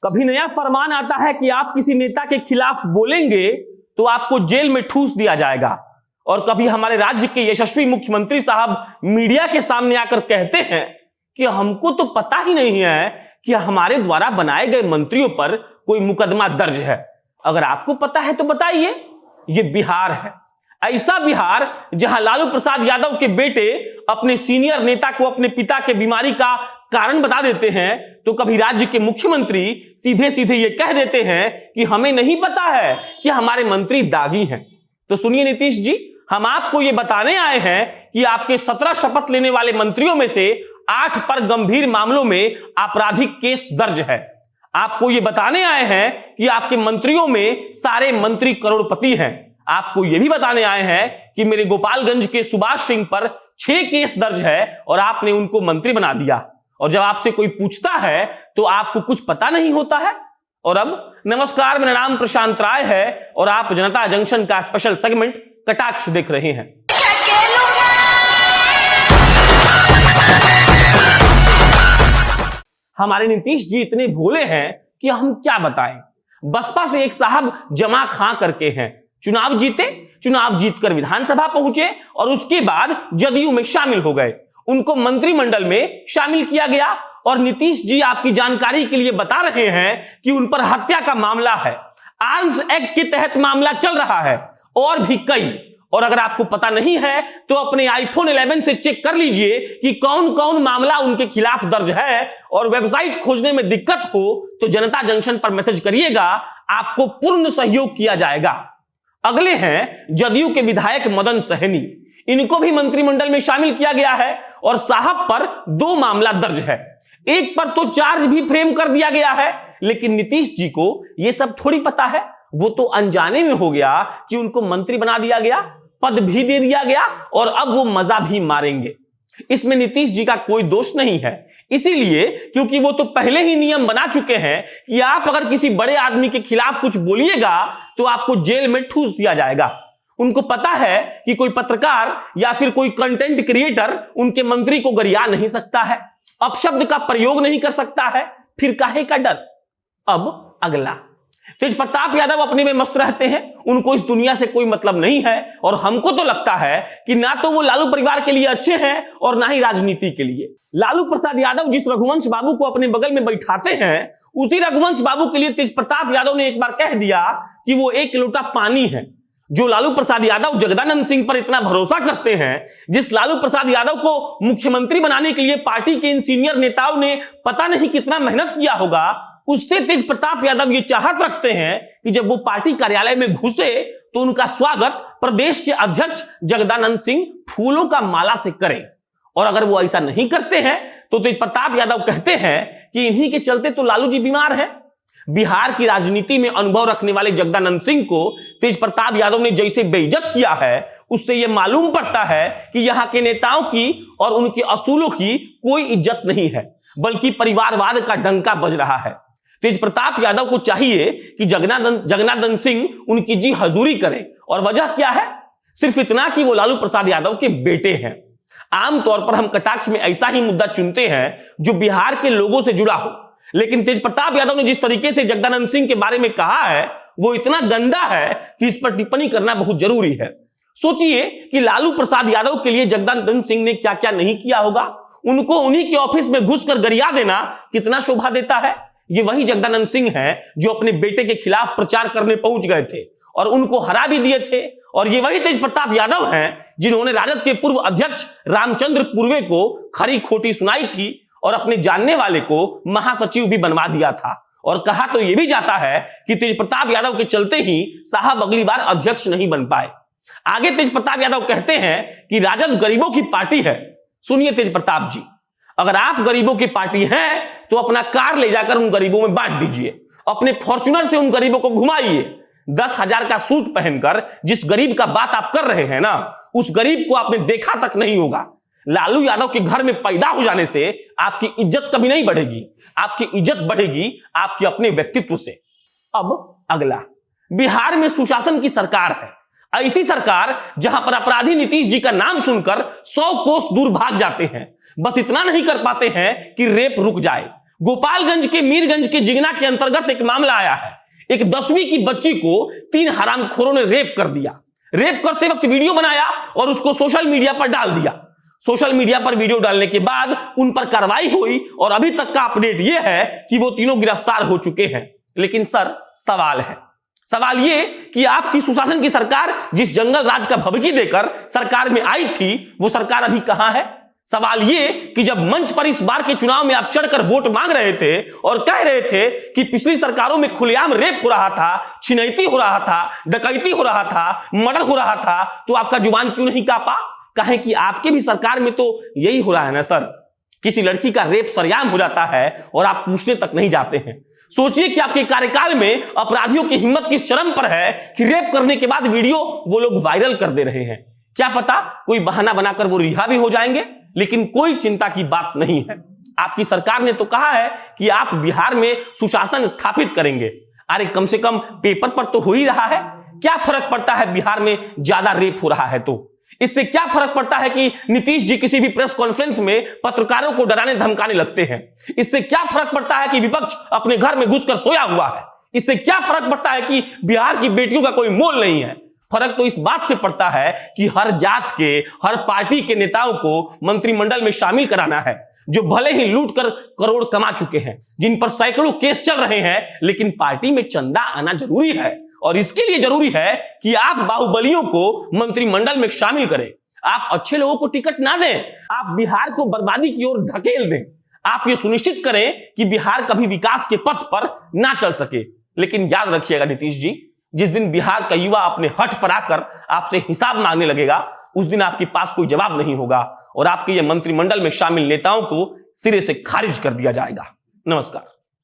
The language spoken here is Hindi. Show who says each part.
Speaker 1: कभी नया फरमान आता है कि आप किसी नेता के खिलाफ बोलेंगे तो आपको जेल में ठूस दिया जाएगा, और कभी हमारे राज्य के यशस्वी मुख्यमंत्री साहब मीडिया के सामने आकर कहते हैं कि हमको तो पता ही नहीं है कि हमारे द्वारा बनाए गए मंत्रियों पर कोई मुकदमा दर्ज है। अगर आपको पता है तो बताइए। ये बिहार है, ऐसा बिहार जहां लालू प्रसाद यादव के बेटे अपने सीनियर नेता को अपने पिता के बीमारी का कारण बता देते हैं, तो कभी राज्य के मुख्यमंत्री सीधे सीधे ये कह देते हैं कि हमें नहीं पता है कि हमारे मंत्री दागी हैं। तो सुनिए नीतीश जी, हम आपको ये बताने आए हैं कि आपके 17 शपथ लेने वाले मंत्रियों में से 8 पर गंभीर मामलों में आपराधिक केस दर्ज है। आपको ये बताने आए हैं कि आपके मंत्रियों में सारे मंत्री करोड़पति हैं। आपको यह भी बताने आए हैं कि मेरे गोपालगंज के सुभाष सिंह पर 6 केस दर्ज है और आपने उनको मंत्री बना दिया। और जब आपसे कोई पूछता है तो आपको कुछ पता नहीं होता है। और अब नमस्कार, मेरा नाम प्रशांत राय है और आप जनता जंक्शन का स्पेशल सेगमेंट कटाक्ष देख रहे हैं। हमारे नीतीश जी इतने भोले हैं कि हम क्या बताएं। बसपा से एक साहब जमा खां करके हैं, चुनाव जीते, चुनाव जीतकर विधानसभा पहुंचे और उसके बाद जदयू में शामिल हो गए। उनको मंत्रिमंडल में शामिल किया गया और नीतीश जी आपकी जानकारी के लिए बता रहे हैं कि उन पर हत्या का मामला है, आर्म्स एक्ट के तहत मामला चल रहा है और भी कई। और अगर आपको पता नहीं है तो अपने आईफोन 11 से चेक कर लीजिए कि कौन कौन मामला उनके खिलाफ दर्ज है, और वेबसाइट खोजने में दिक्कत हो तो जनता जंक्शन पर मैसेज करिएगा, आपको पूर्ण सहयोग किया जाएगा। अगले हैं जदयू के विधायक मदन सहनी, इनको भी मंत्रिमंडल में शामिल किया गया है और साहब पर 2 मामला दर्ज है। एक पर तो चार्ज भी फ्रेम कर दिया गया है, लेकिन नीतीश जी को यह सब थोड़ी पता है। वो तो अनजाने में हो गया कि उनको मंत्री बना दिया गया, पद भी दे दिया गया और अब वो मजा भी मारेंगे। इसमें नीतीश जी का कोई दोष नहीं है, इसीलिए क्योंकि वो तो पहले ही नियम बना चुके हैं कि आप अगर किसी बड़े आदमी के खिलाफ कुछ बोलिएगा तो आपको जेल में ठूस दिया जाएगा। उनको पता है कि कोई पत्रकार या फिर कोई कंटेंट क्रिएटर उनके मंत्री को गरिया नहीं सकता है, अपशब्द का प्रयोग नहीं कर सकता है, फिर काहे का डर। अब अगला, तेज प्रताप यादव अपने में मस्त रहते हैं, उनको इस दुनिया से कोई मतलब नहीं है और हमको तो लगता है कि ना तो वो लालू परिवार के लिए अच्छे हैं और ना ही राजनीति के लिए। लालू प्रसाद यादव जिस रघुवंश बाबू को अपने बगल में बैठाते हैं, उसी रघुवंश बाबू के लिए तेज प्रताप यादव ने एक बार कह दिया कि वो 1 लोटा पानी है। जो लालू प्रसाद यादव जगदानंद सिंह पर इतना भरोसा करते हैं, जिस लालू प्रसाद यादव को मुख्यमंत्री बनाने के लिए पार्टी के इन सीनियर नेताओं ने पता नहीं कितना मेहनत किया होगा, उससे तेज प्रताप यादव ये चाहत रखते हैं कि जब वो पार्टी कार्यालय में घुसे तो उनका स्वागत प्रदेश के अध्यक्ष जगदानंद सिंह फूलों का माला से करें। और अगर वो ऐसा नहीं करते हैं तो तेज प्रताप यादव कहते हैं कि इन्हीं के चलते तो लालू जी बीमार है। बिहार की राजनीति में अनुभव रखने वाले जगदानंद सिंह को तेज प्रताप यादव ने जैसे बेइज्जत किया है, उससे यह मालूम पड़ता है कि यहाँ के नेताओं की और उनके असूलों की कोई इज्जत नहीं है, बल्कि परिवारवाद का डंका बज रहा है। तेज प्रताप यादव को चाहिए कि जगदानंद सिंह उनकी जी हजूरी करें, और वजह क्या है? सिर्फ इतना कि वो लालू प्रसाद यादव के बेटे हैं। आमतौर पर हम कटाक्ष में ऐसा ही मुद्दा चुनते हैं जो बिहार के लोगों से जुड़ा हो, लेकिन तेज प्रताप यादव ने जिस तरीके से जगदानंद सिंह के बारे में कहा है वो इतना गंदा है कि इस पर टिप्पणी करना बहुत जरूरी है। सोचिए कि लालू प्रसाद यादव के लिए जगदानंद सिंह ने क्या क्या नहीं किया होगा। उनको उन्हीं के ऑफिस में घुसकर गरिया देना कितना शोभा देता है। ये वही जगदानंद सिंह हैं जो अपने बेटे के खिलाफ प्रचार करने पहुंच गए थे और उनको हरा भी दिए थे। और ये वही तेज प्रताप यादव हैं जिन्होंने राजद के पूर्व अध्यक्ष रामचंद्र पूर्वे को खरी खोटी सुनाई थी और अपने जानने वाले को महासचिव भी बनवा दिया था। और कहा तो यह भी जाता है कि तेज प्रताप यादव के चलते ही साहब अगली बार अध्यक्ष नहीं बन पाए। आगे तेज प्रताप यादव कहते हैं कि राजद गरीबों की पार्टी है। सुनिए तेज प्रताप जी, अगर आप गरीबों की पार्टी हैं तो अपना कार ले जाकर उन गरीबों में बांट दीजिए, अपने फॉर्च्यूनर से उन गरीबों को घुमाइए। 10,000 का सूट पहनकर जिस गरीब का बात आप कर रहे हैं ना, उस गरीब को आपने देखा तक नहीं होगा। लालू यादव के घर में पैदा हो जाने से आपकी इज्जत कभी नहीं बढ़ेगी, आपकी इज्जत बढ़ेगी आपके अपने व्यक्तित्व से। अब अगला, बिहार में सुशासन की सरकार है, ऐसी सरकार जहां पर अपराधी नीतीश जी का नाम सुनकर 100 कोस दूर भाग जाते हैं। बस इतना नहीं कर पाते हैं कि रेप रुक जाए, गोपालगंज के मीरगंज के जिगना के अंतर्गत एक मामला आया है। एक 10वीं की बच्ची को 3 हरामखोरों ने रेप कर दिया। रेप करते वक्त वीडियो बनाया और उसको सोशल मीडिया पर डाल दिया। सोशल मीडिया पर वीडियो डालने के बाद उन पर कार्रवाई हुई और अभी तक का अपडेट यह है कि वो तीनों गिरफ्तार हो चुके हैं। लेकिन सर, सवाल ये कि आपकी सुशासन की सरकार जिस जंगल राज का भभकी देकर सरकार में आई थी, वो सरकार अभी कहां है? सवाल ये कि जब मंच पर इस बार के चुनाव में आप चढ़कर वोट मांग रहे थे और कह रहे थे कि पिछली सरकारों में खुलेआम रेप हो रहा था, छिनैती हो रहा था, डकैती हो रहा था, मर्डर हो रहा था, तो आपका जुबान क्यों नहीं कांपा? कहें कि आपके भी सरकार में तो यही हो रहा है ना सर। किसी लड़की का रेप सरेआम हो जाता है और आप पूछने तक नहीं जाते हैं। सोचिए कि आपके कार्यकाल में अपराधियों की हिम्मत किस चरम पर है कि रेप करने के बाद वीडियो वो लोग वायरल कर दे रहे हैं। क्या पता कोई बहाना बनाकर वो रिहा भी हो जाएंगे, लेकिन कोई चिंता की बात नहीं है। आपकी सरकार ने तो कहा है कि आप बिहार में सुशासन स्थापित करेंगे। अरे कम से कम पेपर पर तो हो ही रहा है। क्या फर्क पड़ता है बिहार में ज्यादा रेप हो रहा है तो? इससे क्या फर्क पड़ता है कि नीतीश जी किसी भी प्रेस कॉन्फ्रेंस में पत्रकारों को डराने धमकाने लगते हैं? इससे क्या फर्क पड़ता है कि विपक्ष अपने घर में घुसकर सोया हुआ है? इससे क्या फर्क पड़ता है कि बिहार की बेटियों का कोई मोल नहीं है? फर्क तो इस बात से पड़ता है कि हर जात के, हर पार्टी के नेताओं को मंत्रिमंडल में शामिल कराना है, जो भले ही लूट कर करोड़ कमा चुके हैं, जिन पर सैकड़ों केस चल रहे हैं, लेकिन पार्टी में चंदा आना जरूरी है। और इसके लिए जरूरी है कि आप बाहुबलियों को मंत्रिमंडल में शामिल करें। आप अच्छे लोगों को टिकट ना दें, आप बिहार को बर्बादी की ओर धकेल दें। आप ये सुनिश्चित करें कि बिहार कभी विकास के पथ पर ना चल सके। लेकिन याद रखिएगा नीतीश जी, जिस दिन बिहार का युवा अपने हट पर आकर आपसे हिसाब मांगने लगेगा, उस दिन आपके पास कोई जवाब नहीं होगा और आपके ये मंत्रिमंडल में शामिल नेताओं को सिरे से खारिज कर दिया जाएगा। नमस्कार।